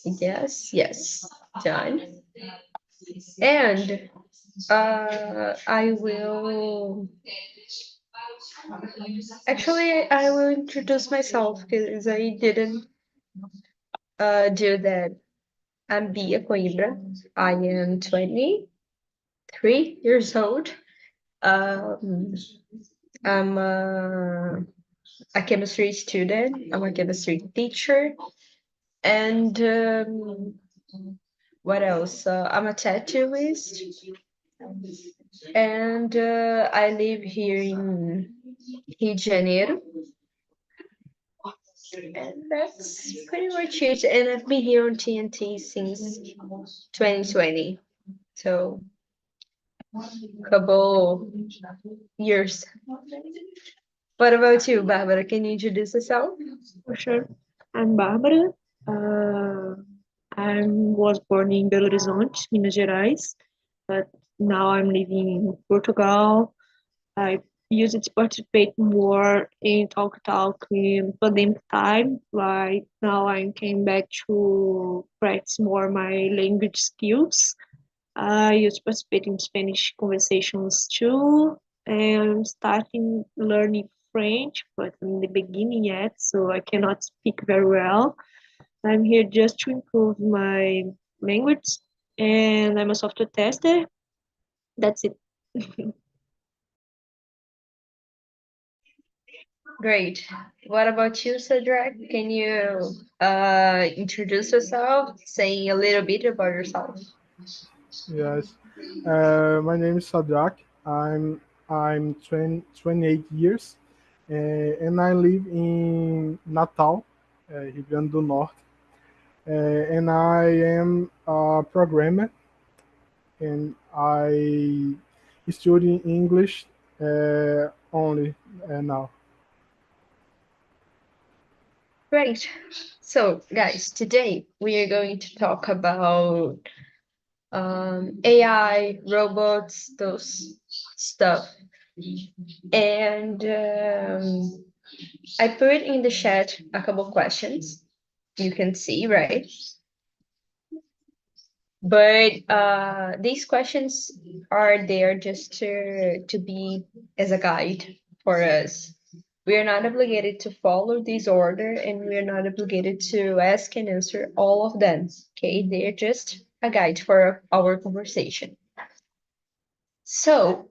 Yes, done. And I will introduce myself because I didn't do that. I'm Bia Coimbra. I am 23 years old. Um, I'm a chemistry student. I'm a chemistry teacher. And what else? I'm a tattooist. And I live here in Rio de Janeiro. And that's pretty much it. And I've been here on TNT since 2020. So, couple years. What about you, Barbara? Can you introduce yourself? For sure. I'm Bárbara. Uh, I was born in Belo Horizonte, Minas Gerais, but now I'm living in Portugal. I used to participate more in talk in pandemic time. Like now I came back to practice more my language skills. I used to participate in Spanish conversations too, and starting learning French, but in the beginning yet, so I cannot speak very well. I'm here just to improve my language, and I'm a software tester. That's it. Great. What about you, Cedric? Can you introduce yourself, saying a little bit about yourself? Yes. My name is Sadrak. I'm 28 years, and I live in Natal, Rio Grande do Norte. And I am a programmer, and I study English only now. Great. So, guys, today we are going to talk about AI, robots, those stuff. And I put in the chat a couple questions. You can see, right? But these questions are there just to be as a guide for us. We are not obligated to follow this order, and we are not obligated to ask and answer all of them. Okay, they're just a guide for our conversation. So,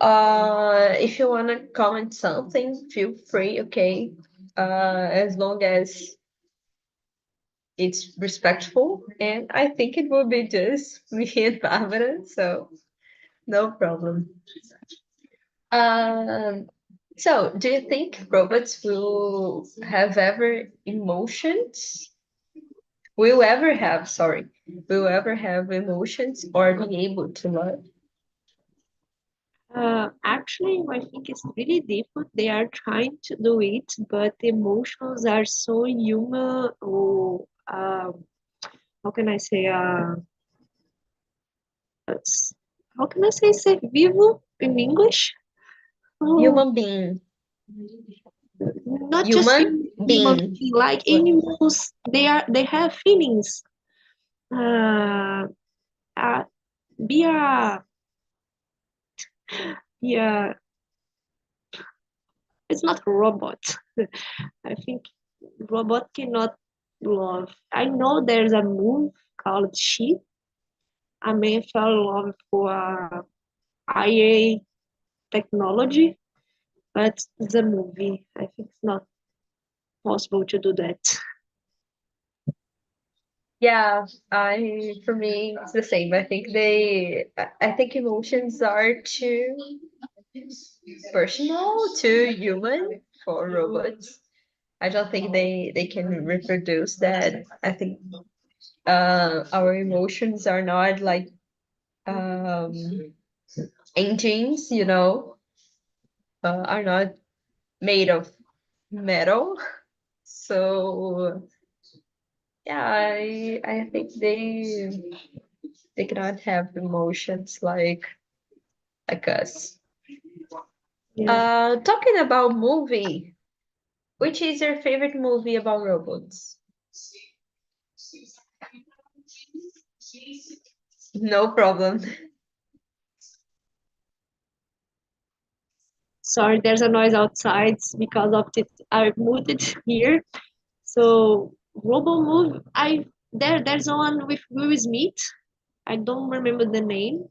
if you want to comment something, feel free. Okay, as long as it's respectful, and I think it will be just me and Barbara. So no problem. Um, so, do you think robots will have ever emotions? Will ever have emotions or be able to love? Actually, I think it's really difficult. They are trying to do it, but the emotions are so human. Or how can I say? How can I say ser vivo in English? Oh, Human being, not just human human being. being, like animals. They have feelings. Uh, uh, be a be a. It's not a robot. I think robot cannot love. I know there's a movie called She. A man fell in love for IA technology, but it's a movie. I think it's not possible to do that. Yeah, for me it's the same. I think emotions are too personal, too human for robots. I don't think they can reproduce that. I think our emotions are not like um engines, are not made of metal. So yeah, I think they cannot have emotions like us. Yeah. Talking about movie, which is your favorite movie about robots? No problem. Sorry, there's a noise outside because of it. I moved it here. So Robo Move, there's one with Will Smith. I don't remember the name.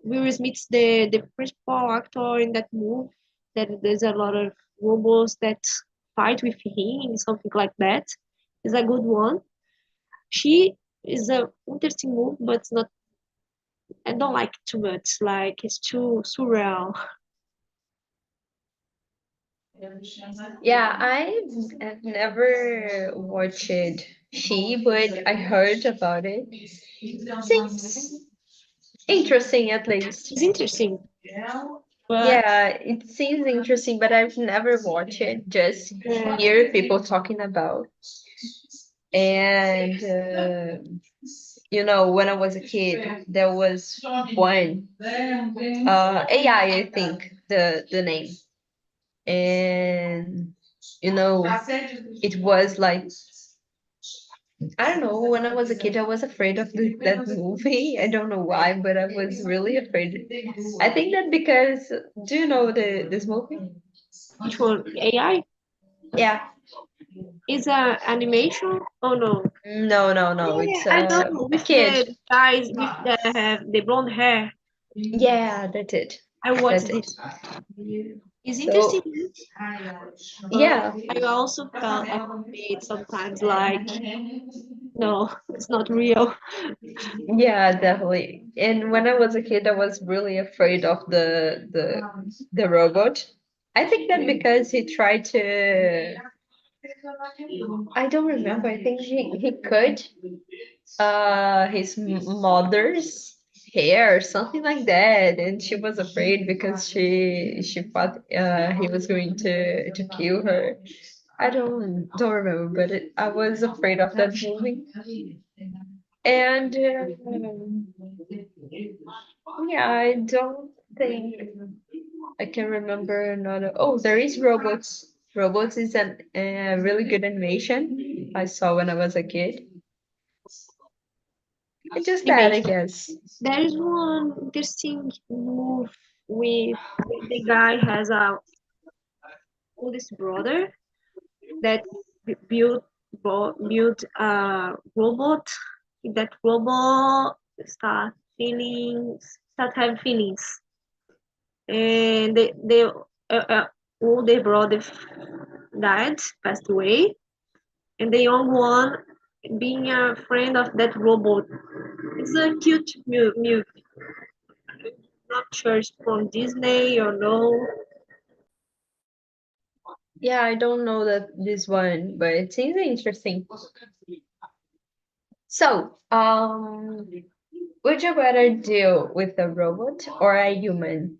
Will Smith's the principal actor in that movie. That there's a lot of robots that fight with him, something like that. It's a good one. She is a interesting movie, but it's not. I don't like it too much. Like it's too surreal. Yeah, I've never watched She, but I heard about it. Seems interesting at least. It's interesting, but Yeah, it seems interesting, but I've never watched it. Just uh, hear people talking about. And when I was a kid, there was one AI, I think the name, and it was like I don't know. When I was a kid, I was afraid of that movie. I don't know why, but I was really afraid. I think that because do you know this movie? which one? AI Yeah. is a animation? Oh no. No, no, no. Yeah, It's I know a with kid. the guys with the have the blonde hair. Yeah, that's it. I watched That's it. it. It's interesting, So but yeah, I also felt afraid sometimes. Like no, it's not real. yeah, definitely. And when I was a kid, I was really afraid of the robot. I think that because he tried to, I don't remember. I think he cut his mother's hair or something like that, and she was afraid because she thought he was going to kill her. I don't remember, but I was afraid of that movie. And yeah, I don't think I can remember another. Oh, there is Robots. Robots is a really good animation I saw when I was a kid. It's just that, I Animation. guess. There is one interesting move with the guy has a oldest brother that built a robot. That robot start having feelings, and older brother died, passed away, and the young one being a friend of that robot. It's a cute mute. Not sure it's from Disney or no. Yeah, I don't know that this one, but it seems interesting. So, would you rather deal with a robot or a human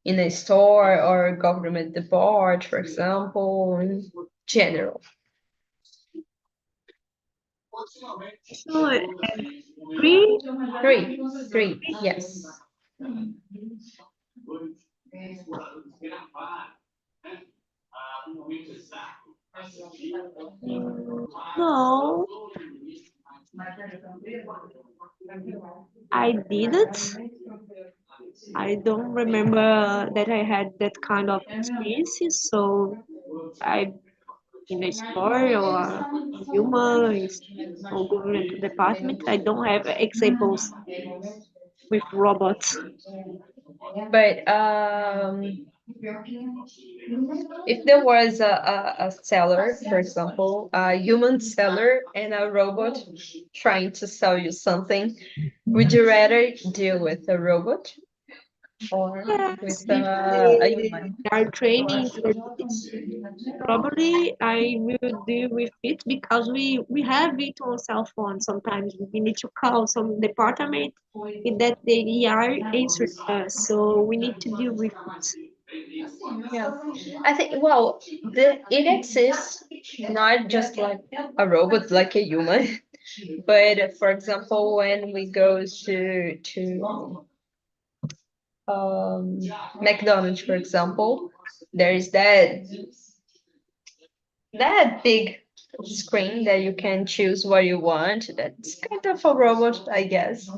in a store or government depart, for example, in general? So three. Three, yes. No, I didn't. I don't remember that I had that kind of experiences. So I in a store or in human or government department, I don't have examples with robots. But if there was a seller, for example, a human seller and a robot trying to sell you something, would you rather deal with a robot or Yes, with if a human? they are training for this, probably I will deal with it because we have it on cell phone. Sometimes we need to call some department with that the ER answered us, so we need to deal with it. Yeah, I think well, it exists not just like a robot, like a human, but for example, when we go to um, McDonald's, for example, there is that big. screen that you can choose what you want. That's kind of a robot, I guess.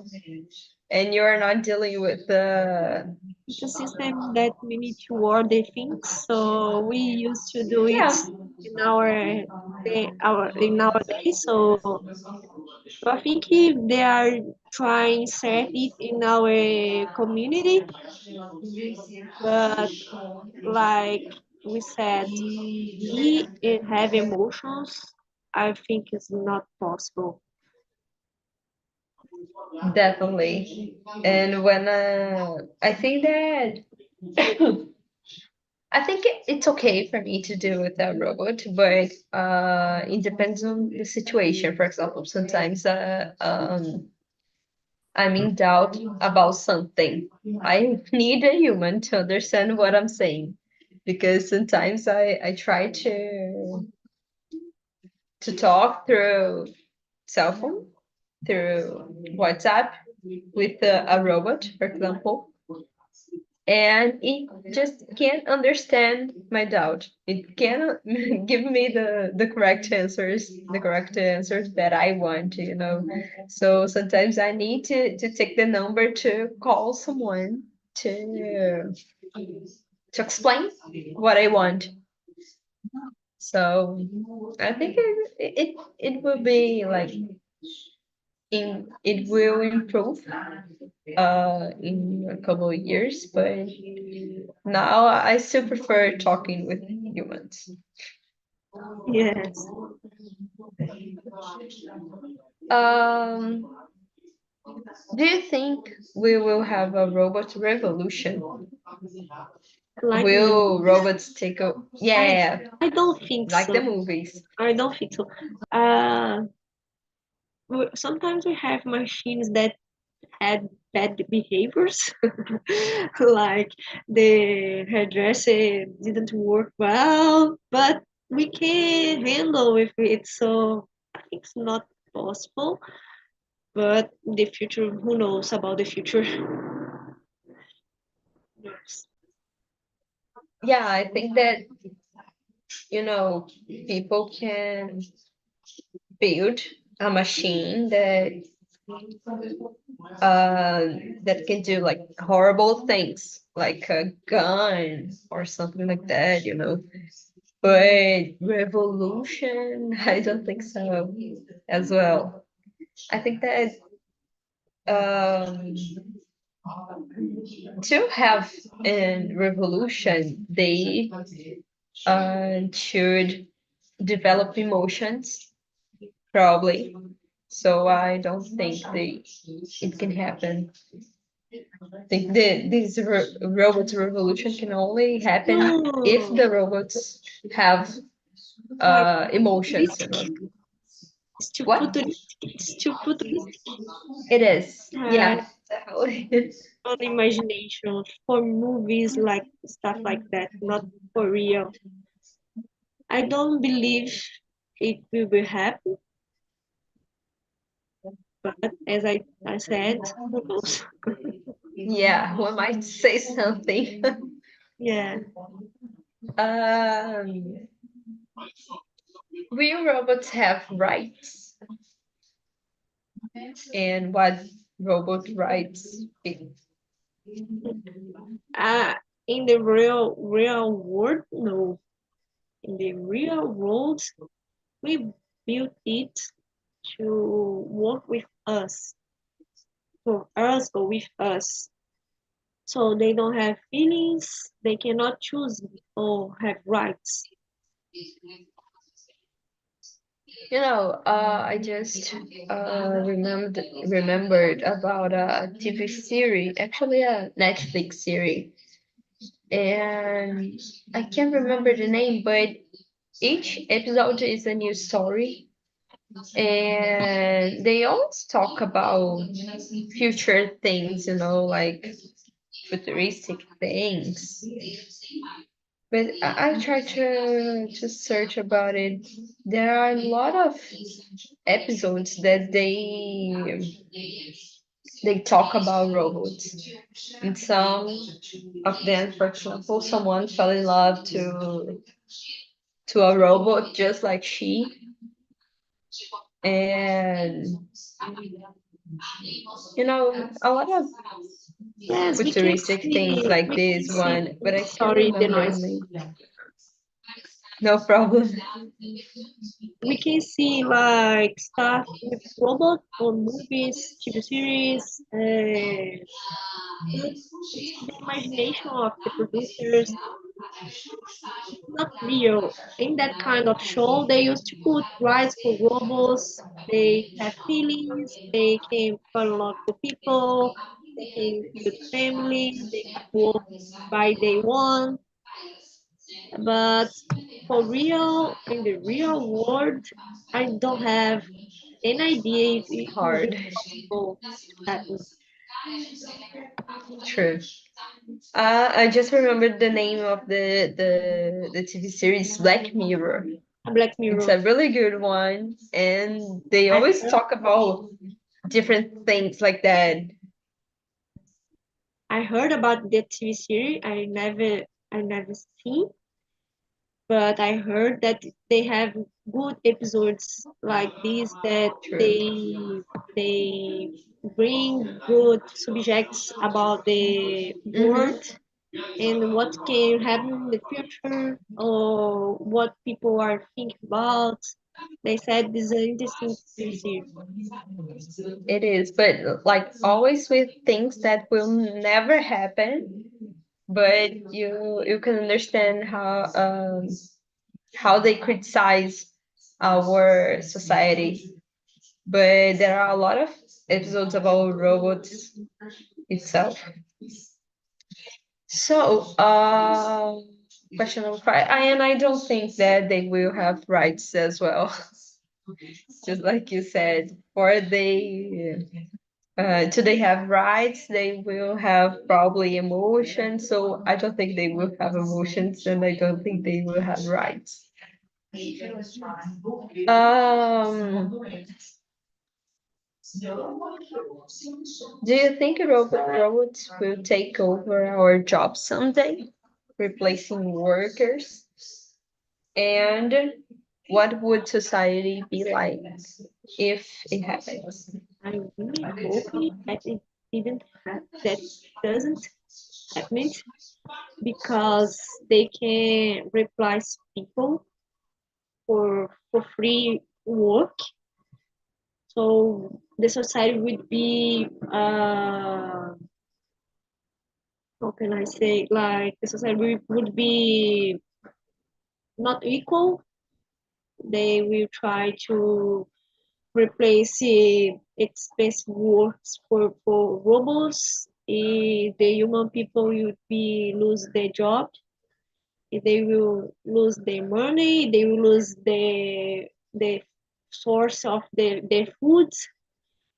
And you're not dealing with the It's a system that we need to order things, so we used to do it yeah, in our days. So I think if they are trying set it in our community, but like we said, be and have emotions, I think it's not possible. definitely. And when I think that I think it's okay for me to do with a robot, but it depends on the situation. For example, sometimes I'm in doubt about something. I need a human to understand what I'm saying because sometimes I try to talk through cell phone, through WhatsApp with a robot, for example, and it just can't understand my doubt. It cannot give me the correct answers that I want, you know. So sometimes I need to take the number to call someone to explain what I want. So I think it will be like it will improve in a couple of years, but now I still prefer talking with humans. Yes, Um, do you think we will have a robot revolution? like in the Will movies. robots take over? I Yeah, I don't think like the so. movies. I don't think so. Uh, Sometimes we have machines that had bad behaviors, like the hairdresser didn't work well, but we can handle with it. So I think it's not possible. But the future, who knows about the future? Yes. Yeah, I think that, you know, people can build a machine uh, that can do like horrible things, like a gun or something like that, you know. But revolution, I don't think so as well. I think that um, to have a revolution, they should develop emotions, probably. So I don't think it can happen. I think this robot revolution can only happen if No, the robots have like emotions, you know. futuristic. It's too What? futuristic. It's too futuristic. It is. Uh, Yeah, definitely. on imagination for movies like stuff like that, not for real. I don't believe it will happen, but as I said, who knows? Yeah, who am I to say something? Yeah. um, will robots have rights? And what robot rights be? Uh, in the real world, no. In the real world, we built it to work with us, for us or with us. So they don't have feelings, they cannot choose or have rights. You know, I just remembered about a TV series, actually a Netflix series, and I can't remember the name, but each episode is a new story, and they always talk about future things, you know, like futuristic things. But I try to search about it. There are a lot of episodes that they talk about robots. And some of them, for example, someone fell in love to a robot just like she. and a lot of Yes, futuristic things like we can this see, one, but I can't sorry, the remember the noise. name. No problem. We can see like stuff with robot on movies, TV series, but it's the imagination of the producers, not real. In that kind of show, they used to put rights for robots. They have feelings. They can fall in love with people. They can build family. They have work by day one. But for real, in the real world, I don't have an idea if it will be Hard. possible to happen. True. I just remembered the name of the TV series Black Mirror. A Black It's Mirror. a really good one, and they I always heard, talk about different things like that. I heard about the TV series. I never seen, but I heard that they have good episodes like this that True. they bring good subjects about the world Mm-hmm. and what can happen in the future or what people are thinking about. They said this is an interesting TV series. It is, but like always with things that will never happen, but you can understand how they criticize our society. But there are a lot of episodes about robots itself. So, question number five, and I don't think that they will have rights as well. Just like you said, or do they have rights? They will have probably emotions. So I don't think they will have emotions, and I don't think they will have rights. Um, do you think robots will take over our jobs someday, replacing workers? And what would society be like if it happens? I really hope that it didn't that doesn't happen because they can replace people for free work. So the society would be how can I say, like the society would be not equal. They will try to replace expensive works for robots. The human people would be lose their job. They will lose their money. They will lose the source of their food,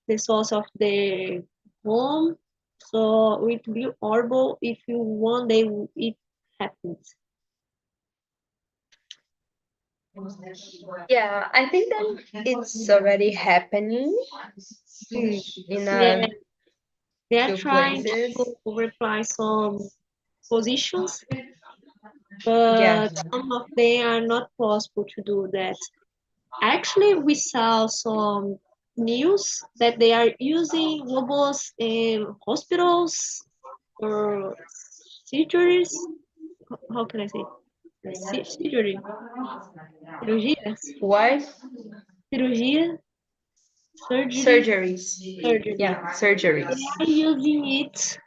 the source of their home. So it will be horrible if you one day it happens. Yeah, I think that it's already happening Mm. in Yeah, a they are few trying to places. replace some positions, Yeah, but some of them are not possible to do that. Actually, we saw some news that they are using robots in hospitals or surgeries. How can I say? Surgery, cirurgias, what? cirurgia, surgery, Surgeries. surgery. Yeah, They surgeries. are using it,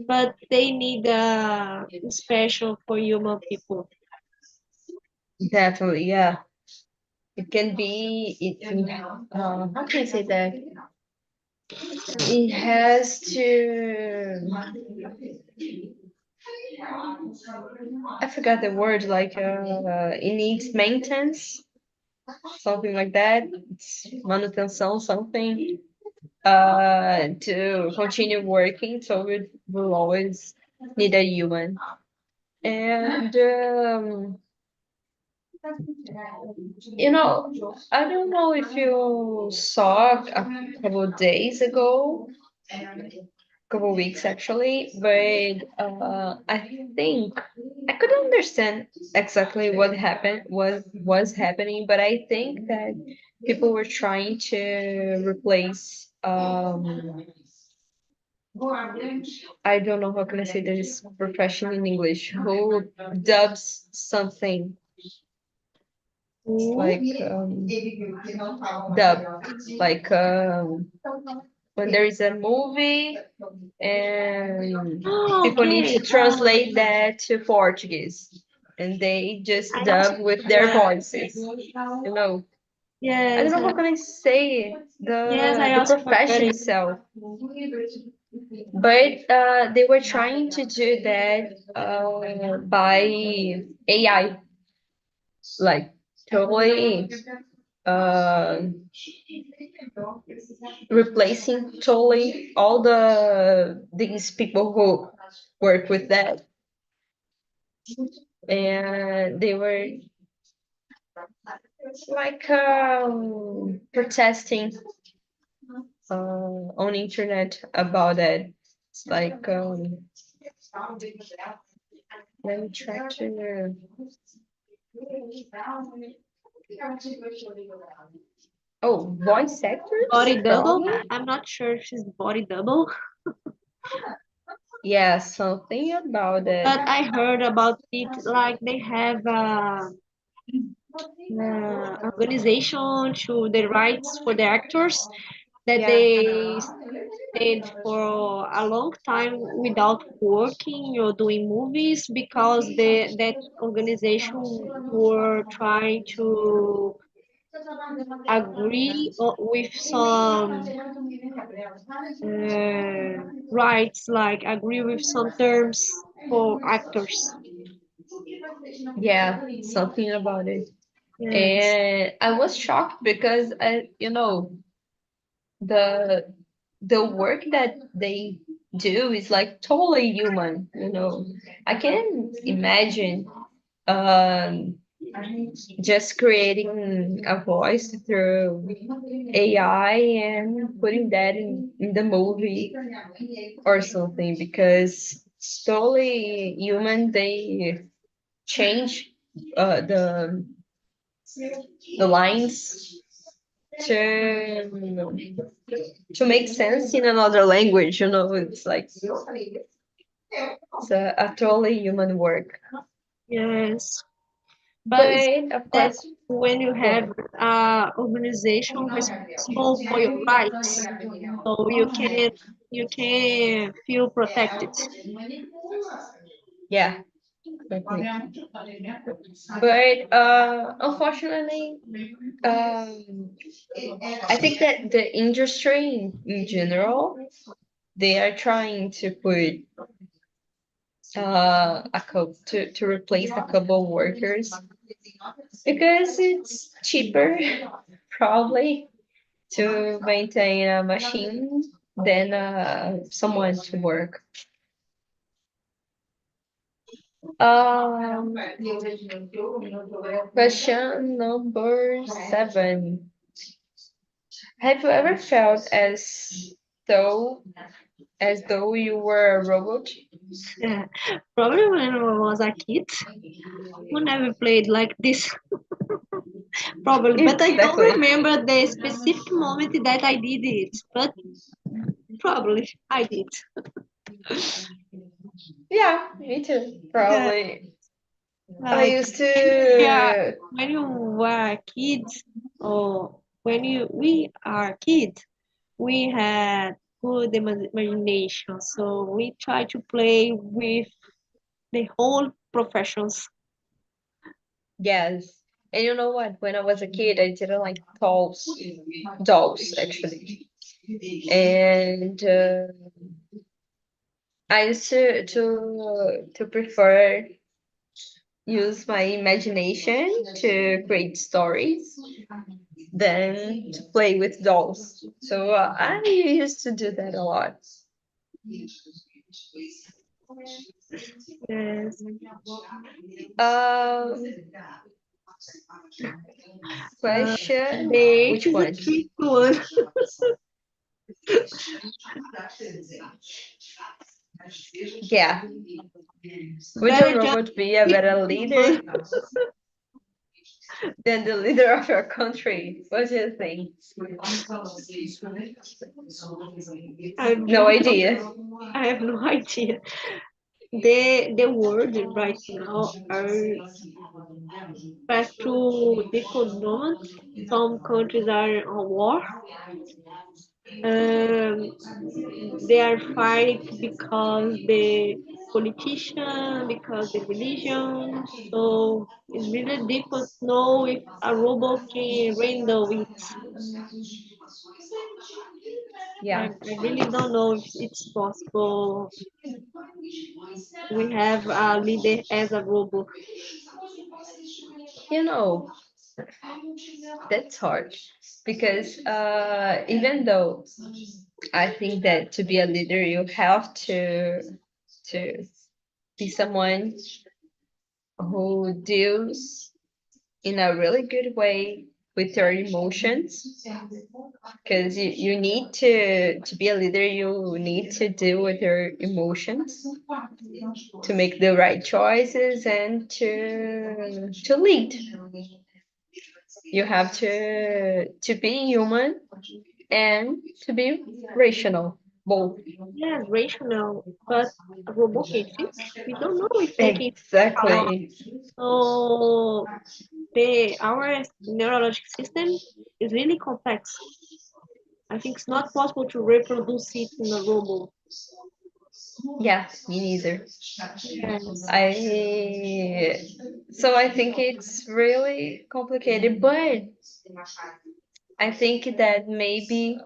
but they need a special for human people. Definitely, yeah. It can be, how can I say that? It has to, I forgot the word, like, it needs maintenance, something like that. It's manutenção, something, to continue working. So we will always need a human. And, I don't know if you saw a couple of days ago, couple weeks actually, but I think I couldn't understand exactly what happened was happening, but I think that people were trying to replace I don't know how can I say this profession in English who dubs something Who? like dub like when there is a movie and Oh, people need to okay. translate that to Portuguese and they just I also dub with their yeah. voices. You know, I don't Yes, know how can I say it, yes, I the also heard profession it. itself, but they were trying to do that by AI, like totally uh, replacing totally all these people who work with that, and they were like protesting on internet about it. It's like let me try to. Oh, voice actors, Body double? probably. I'm not sure if she's body double, Yeah, something about it. but I heard about it like they have organization to the rights for the actors that Yeah. they stayed for a long time without working or doing movies because that organization were trying to agree with some rights, like agree with some terms for actors. Yeah, something about it. Yes. And I was shocked because the the work that they do is like totally human. I can imagine um just creating a voice through AI and putting that in the movie or something because it's totally human. They change the lines to to make sense in another language. It's like it's a totally human work. Yes. But it's But of that course, when you go have ahead. a organization responsible for your rights, so you can feel protected. Yeah, exactly. But unfortunately, I think that the industry in general, they are trying to put to replace a couple of workers because it's cheaper probably to maintain a machine than someone to work. Um, Question number 7. Have you ever felt though though you were a robot? Yeah. Probably when I was a kid, who never played like this. Probably, but I don't Exactly. remember the specific moment that I did it. But probably I did. Yeah, me too. Yeah, Probably. I like used yeah, to. when you were kids or when we are kids, we had good imagination, so we try to play with the whole professions. Yes. And you know what? When I was a kid, I didn't like dolls actually. And I used to prefer use my imagination to create stories than to play with dolls. So I used to do that a lot. Yes. Um, The question. eight Which is a one? tricky one. Yeah. Would your Very robot be a better difficult leader? one. than the leader of your country. What do you think? I No really don't. idea. I have no idea. The world right now are back to the economics. Some countries are on war. Um, they are fight because the politician, because the religion. So it's really difficult to know if a robot can handle it. Yeah. I really don't know if it's possible. We have a leader as a robot. You know, that's hard because even though I think that to be a leader you have to be someone who deals in a really good way with your emotions because you need to be a leader you need to deal with your emotions to make the right choices and to lead. You have to be human and to be rational, both. Yes, rational, but a robot can think. We don't know if they can think a lot. Exactly. So the our neurologic system is really complex. I think it's not possible to reproduce it in a robot. Yeah, me neither. Yes, I think it's really complicated, but I think that maybe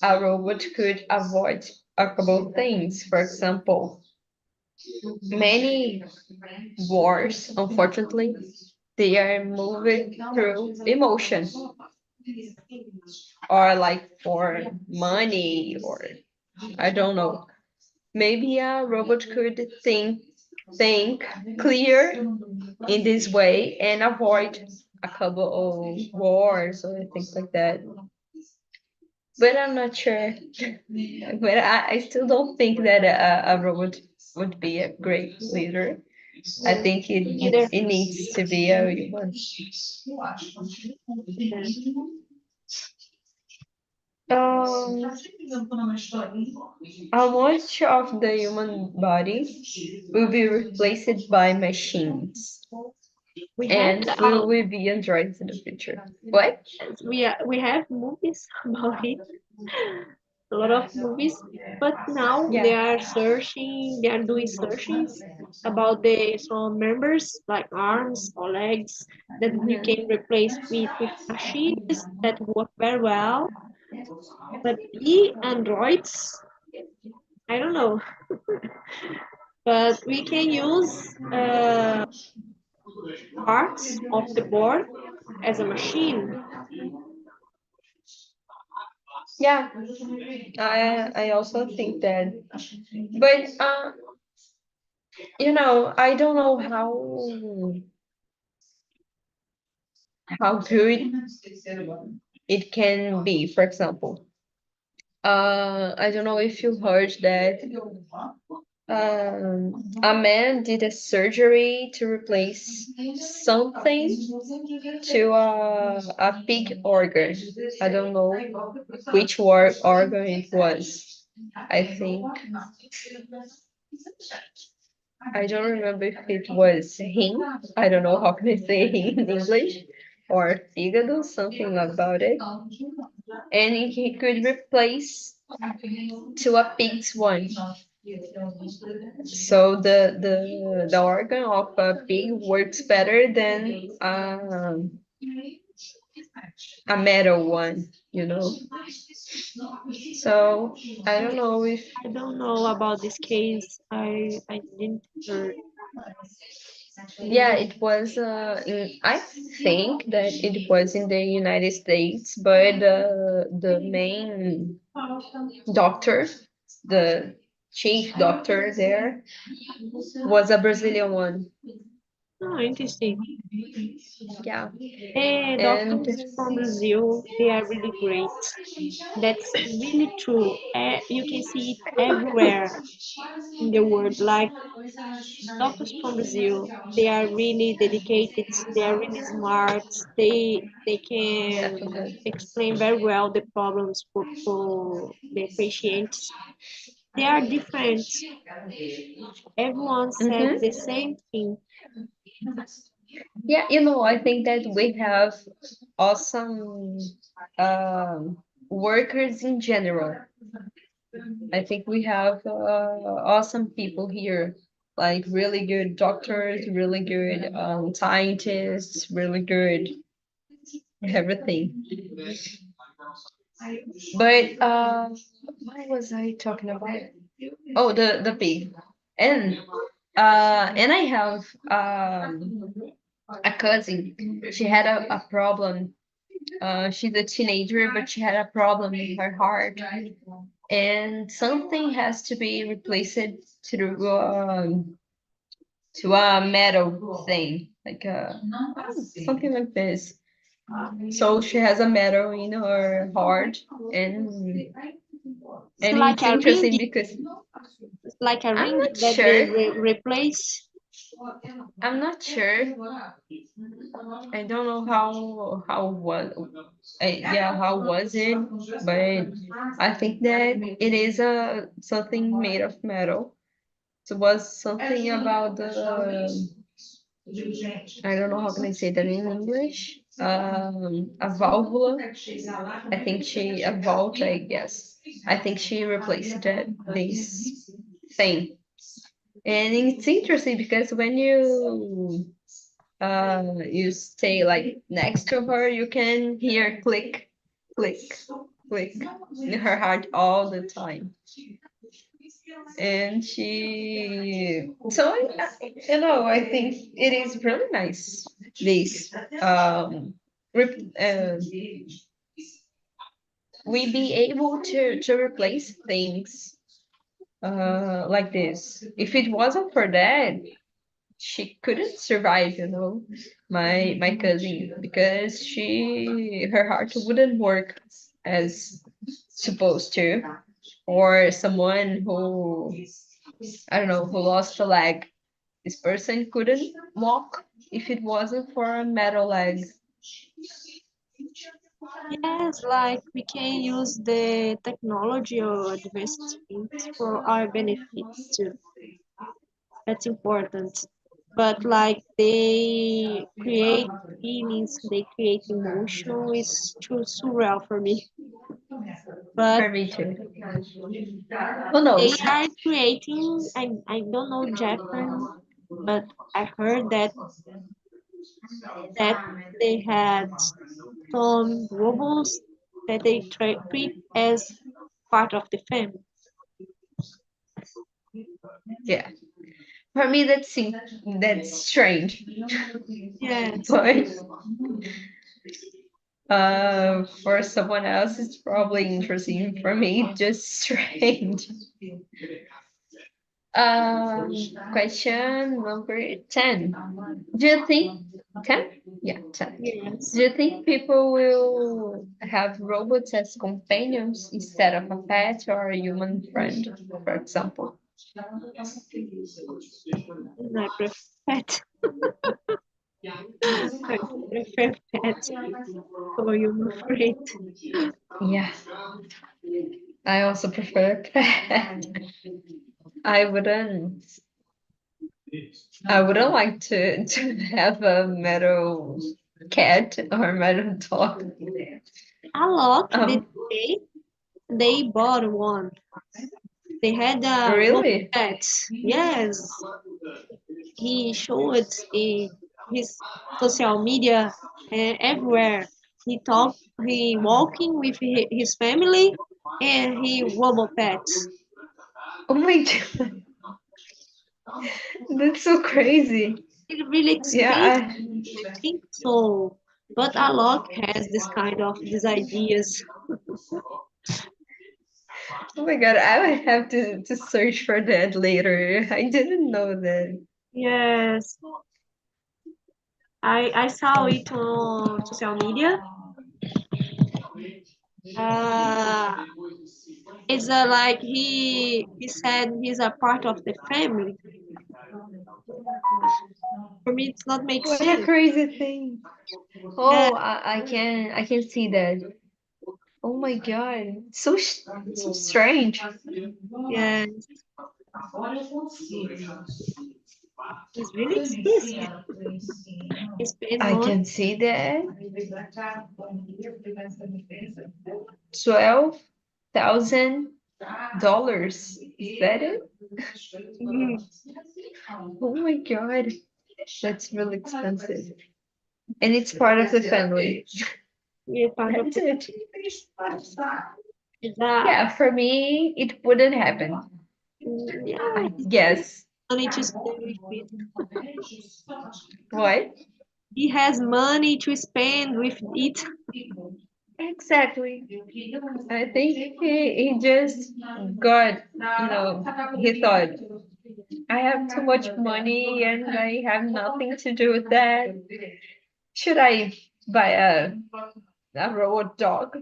a robot could avoid a couple of things. For example, many wars, unfortunately, they are moving through emotion or like for money or I don't know. Maybe a robot could think clear in this way and avoid a couple of wars or things like that. But I'm not sure. But I still don't think that a robot would be a great leader. I yes, think either. it needs to be a human. Yes. Um, how much of the human body will be replaced by machines? We have And will we be androids in the future? What? we have movies about it, a lot of movies, but now Yeah. they are doing searchings about the some members like arms or legs that we Mhm. can replace with machines that work very well. But the androids, I don't know, but we can use parts of the board as a machine. Yeah, I also think that, but I don't know how good it can be. For example, I don't know if you heard that a man did a surgery to replace something to a pig organ. I don't know which organ it was. I think I don't remember if it was him. I don't know how can I say him in English or fígado, something about it. And he could replace to a pig's one. So the organ of a pig works better than a metal one, you know. So I don't know if I don't know about this case. I didn't hear. yeah, it was I think that it was in the United States, but the main doctor, the chief doctor there was a Brazilian one. Oh, interesting. Yeah. And Doctors from Brazil, they are really great. That's really true. You can see it everywhere in the world. Like doctors from Brazil, they are really dedicated. They are really smart. They can definitely. explain very well the problems for the patients. They are different. Everyone said the Hmm. same thing. Yeah, I think that we have awesome workers in general. I think we have awesome people here, like really good doctors, really good scientists, really good everything. But what was I talking about? Oh, the pig, and and I have a cousin. She had a problem. She's a teenager, but she had a problem in her heart, and something has to be replaced to a metal thing, like something like this. So she has a metal in her heart, and It's like it's a ring. interesting because It's like a I'm ring not that they sure. replace. I'm not sure. I don't know how was yeah, how was it, but I think that it is a something made of metal. So it was something about the I don't know how can I say that in English. A valvula. I think she a vault. I guess. I think she replaced that this thing, and it's interesting because when you stay like next to her, you can hear click, click, click in her heart all the time. And I think it is really nice. This we be able to replace things like this. If it wasn't for that, she couldn't survive, my cousin, because she her heart wouldn't work as supposed to. Or someone who I don't know who lost a leg. This person couldn't walk if it wasn't for a metal leg. Yes, like we can use the technology or advanced things for our benefits too. That's important. But like they create feelings, they create emotion is too surreal for me. But For me too. Who they knows? are creating, I don't know Japan, but I heard that they had some robots that they treat as part of the family. Yeah. For me, that's strange. Yes, But for someone else, it's probably interesting. For me, just strange. Question number 10. Do you think 10? Yeah, 10. yes. Do you think people will have robots as companions instead of a pet or a human friend, for example? And I prefer pet. I prefer pet for human friend. Yeah, I also prefer pet. I wouldn't I wouldn't like to have a metal cat or metal dog. Alok, the Um, day they bought one. They had a robot really? pet. Yes, he showed in his social media everywhere. He talk, he walking with his family, and he robot pets. Oh my god, that's so crazy. It's really Yeah, expensive. I think so. But Alok has this kind of these ideas. oh my god, I would have to search for that later. I didn't know that. Yes, I saw it on social media. Uh, it's like he said he's a part of the family. For me, it's not make What a sense. crazy thing. Yeah, Oh, I can see that. Oh my God. So strange. yeah, it's really expensive. He spend I money. can see that. $12,000. Is that it? Mhm. Oh my God. That's really expensive. And it's part of the family. Yeah, part of That's the it. is that. Yeah, for me, it wouldn't happen. Yeah, I he's guess. money to spend with it. What? He has money to spend with it. Exactly. I think he just got, he thought, I have too much money and I have nothing to do with that. Should I buy a robot dog?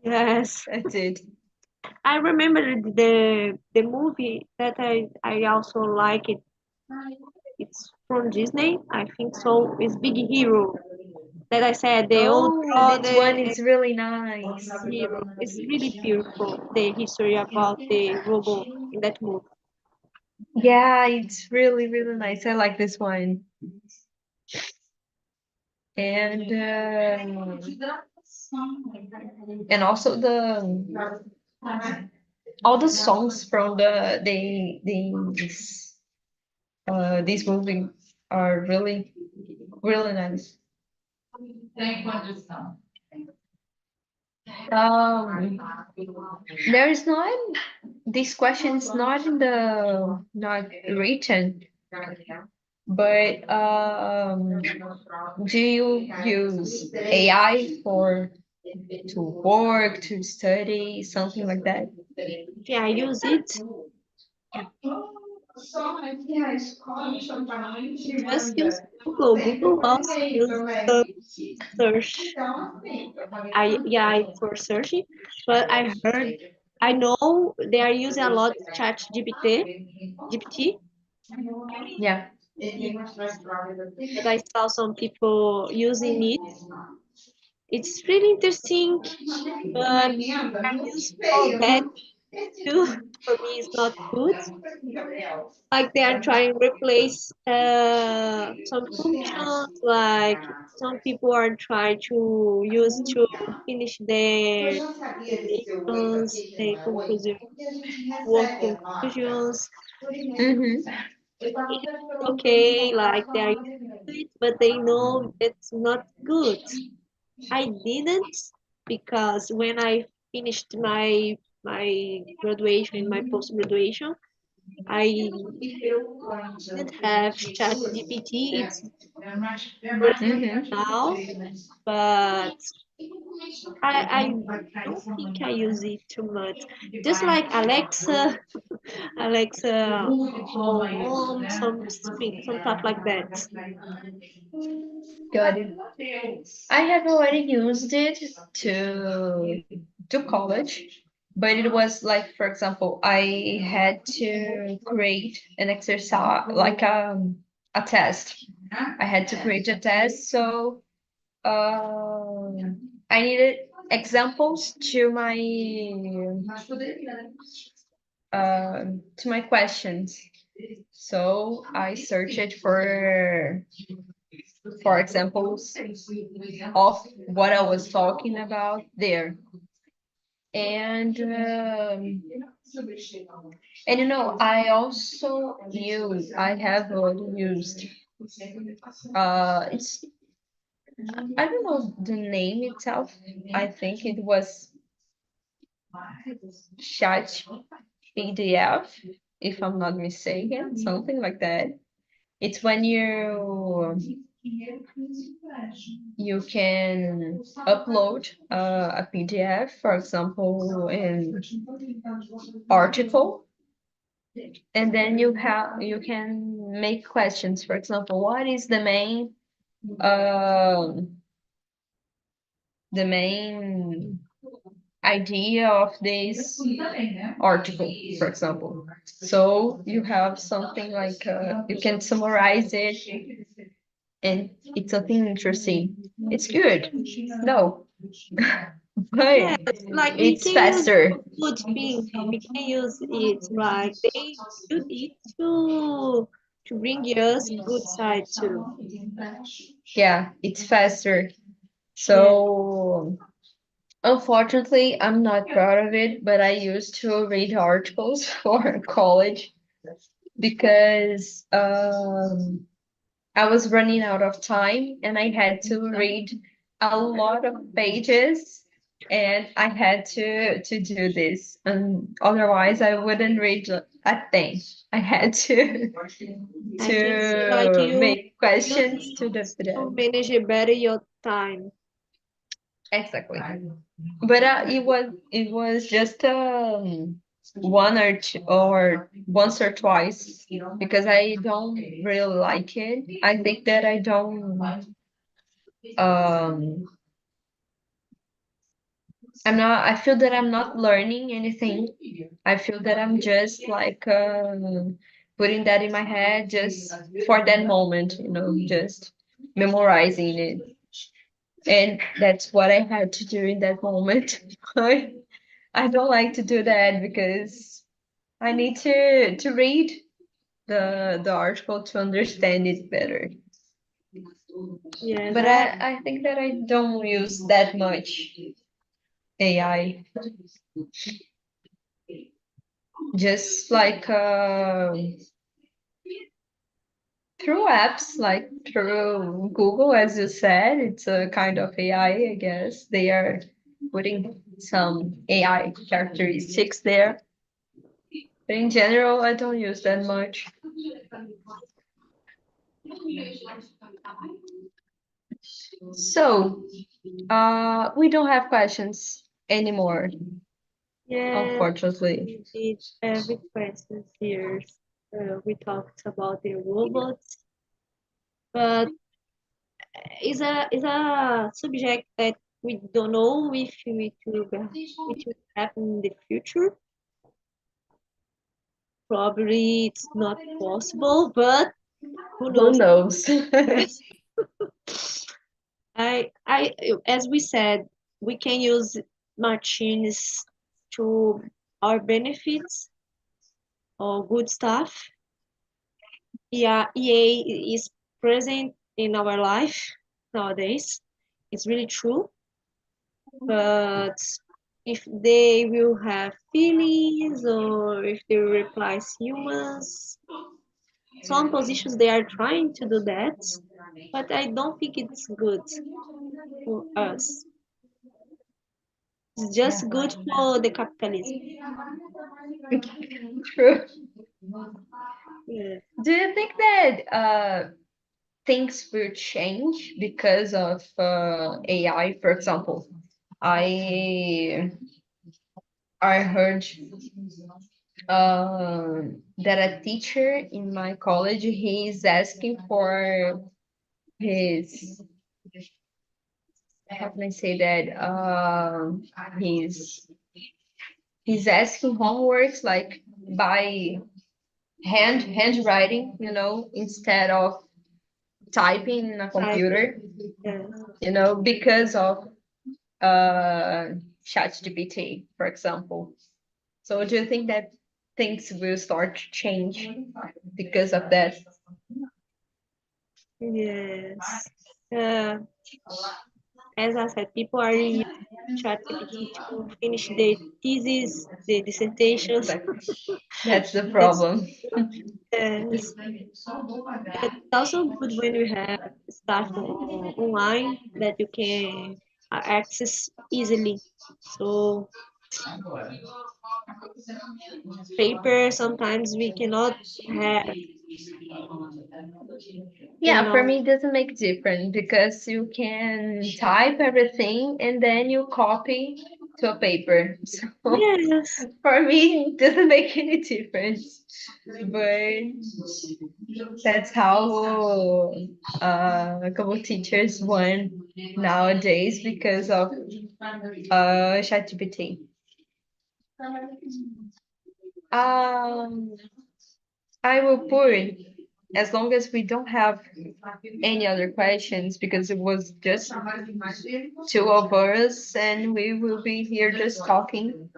Yes, That's it. I remember the movie that I also like it. It's from Disney, I think so. It's Big Hero. That I said the old Oh, this brother one and is really nice. hero. It's really beautiful. The history about the robot in that movie. Yeah, it's really, really nice. I like this one. And also all the songs from this movie are really, really nice. Um, there is not this question is not in the not written, but do you use AI for to work, to study, something like that? Yeah, I use it. Just use Google. Google also use some search. I for searching, but I heard I know they are using a lot Chat GPT. Yeah. Really, that I saw some people using it. It's really interesting, but I use for bad too. For me, it's not good. Like they are trying to replace some functions. Like some people are trying to use to finish their dissertations, their conclusion, work conclusions. Mm-hmm. It's okay, like they are used to it, but they know it's not good. I didn't because when I finished my graduation, my post graduation, I didn't have Chat GPT. It's working now, but I don't think I use it too much. Just like Alexa, Alexa, call home, some stuff like that. Got it. I have already used it to to college, but it was like, for example, I had to create an exercise, like a test. I had to create a test, so I needed examples to my questions. So I searched for examples of what I was talking about there. And I also I have already used it's I don't know the name itself. I think it was Chat PDF, if I'm not mistaken, something like that. It's when you can upload a PDF, for example, an article, and then you can make questions. For example, what is the main um, the main idea of this article, for example. So you have something like you can summarize it, and it's something interesting. It's good. No, but Yes, like we it's can use faster. good things. We can use it like they build it to bring us good side too. Yeah, it's faster. Yeah, So unfortunately, I'm not proud of it, but I used to read articles for college because I was running out of time and I had to read a lot of pages and I had to do this. And otherwise I wouldn't read a thing. I had to I can see like to make you questions need to the to manage better your time. exactly. But it was just one or two or once or twice because I don't really like it. I think that I don't um I feel that I'm not learning anything. I feel that I'm just like putting that in my head just for that moment, just memorizing it. And that's what I had to do in that moment. I don't like to do that because I need to read the article to understand it better. Yes, But I think that I don't use that much AI. Just like through apps, like through Google, as you said, it's a kind of AI, I guess. They are putting some AI characteristics there. But in general, I don't use that much. So, we don't have questions anymore, yes, unfortunately. we did every question here. We talked about the robots, but is a subject that we don't know if it will happen in the future. Probably it's not possible, but who Who knows? knows? I, as we said, we can use machines to our benefits or good stuff. Yeah, EA is present in our life nowadays. It's really true. But if they will have feelings or if they will replace humans, some positions they are trying to do that, but I don't think it's good for us. It's just good for the capitalism. True. Yeah. Do you think that things will change because of AI? For example, I I heard that a teacher in my college he's asking for his how can I say that he's asking homeworks like by handwriting, instead of typing in a Type, computer, yes. because of uh ChatGPT, for example. So do you think that things will start to change because of that? Yes. Uh, as I said, people are using ChatGPT to finish their thesis, their dissertations. Exactly. That's the It's problem. yes. It's also good when you have stuff online that you can access easily. So paper sometimes we cannot have in Yeah, for our me, it doesn't make difference because you can type everything and then you copy. to a paper. So Yes, for me, it doesn't make any difference. But that's how a couple teachers want nowadays because of ChatGPT. Um, I will put as long as we don't have any other questions because it was just two of us and we will be here just talking.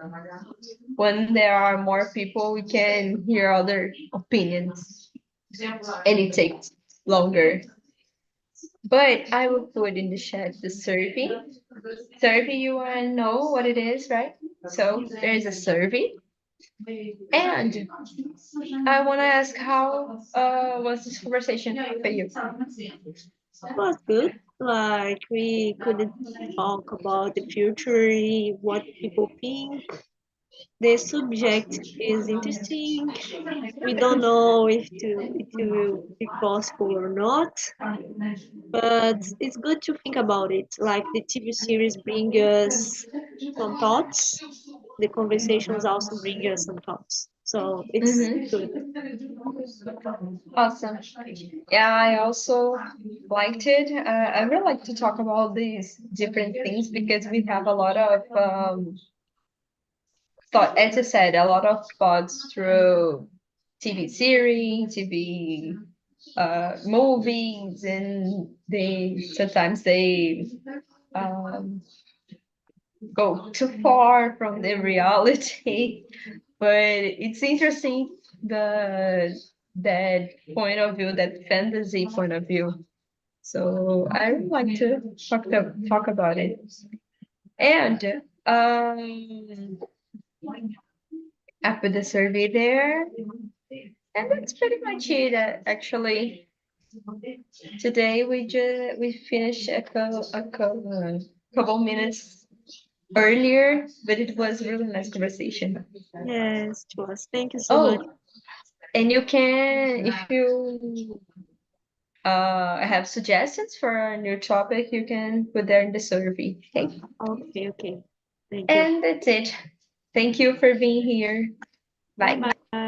When there are more people, we can hear other opinions and it takes longer. But I will put in the chat the survey. Survey, you want to know what it is, right? So there is a survey. And I want to ask how was this conversation for you? it was good. Like we could talk about the future, what people think. The subject is interesting. We don't know if it will be possible or not, but it's good to think about it. Like the TV series bring us some thoughts. The conversations also bring us some thoughts. So it's good. Awesome. Yeah, I also liked it. I really like to talk about these different things because we have a lot of thought, as I said, a lot of thoughts through TV series, TV movies, and they sometimes they um, go too far from the reality. But it's interesting the that point of view, that fantasy point of view. So I would like to talk about it. And I put the survey there, and that's pretty much it. Actually, today we finished couple minutes earlier, but it was a really nice conversation. Yes, it was. Thank you so much. Oh, and you can, if you have suggestions for a new topic, you can put there in the survey. Okay. Okay, okay. Thank you. And that's it. Thank you for being here. Bye Bye. bye.